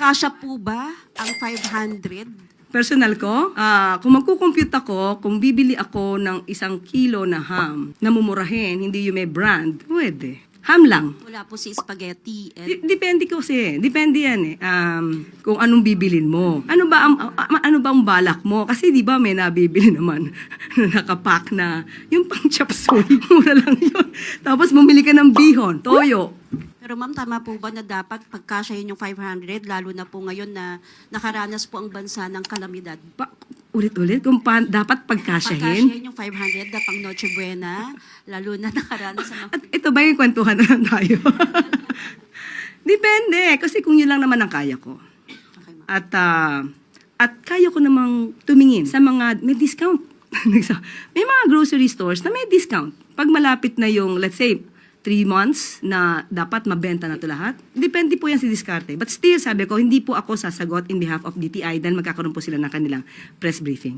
Kasya po ba ang 500? Personal ko, kung magkukompute ako, kung bibili ako ng 1 kilo na ham na mumurahin, hindi yung may brand, pwede. Ham lang. Wala po si spaghetti. Depende kasi. Depende yan eh. Kung anong bibilin mo. Ano ba ang balak mo? Kasi di ba may nabibili naman na nakapack na yung pang chop suey. Mura lang yun. Tapos bumili ka ng bihon, toyo. Pero ma'am, tama po ba na dapat pagkasyahin yung 500, lalo na po ngayon na nakaranas po ang bansa ng kalamidad? Ulit-ulit, kung dapat pagkasyahin. Pagkasyahin yung 500 na pang Noche Buena, lalo na nakaranas sa mga... At ito ba yung kwentuhan na lang tayo? Depende. Kasi kung yun lang naman ang kaya ko. Okay, ma'am. At kaya ko namang tumingin sa mga may discount. May mga grocery stores na may discount. Pag malapit na yung, let's say, 3 months na dapat mabenta na ito lahat. Depende po yan si diskarte. But still, sabi ko, hindi po ako sasagot in behalf of DTI dahil magkakaroon po sila ng kanilang press briefing.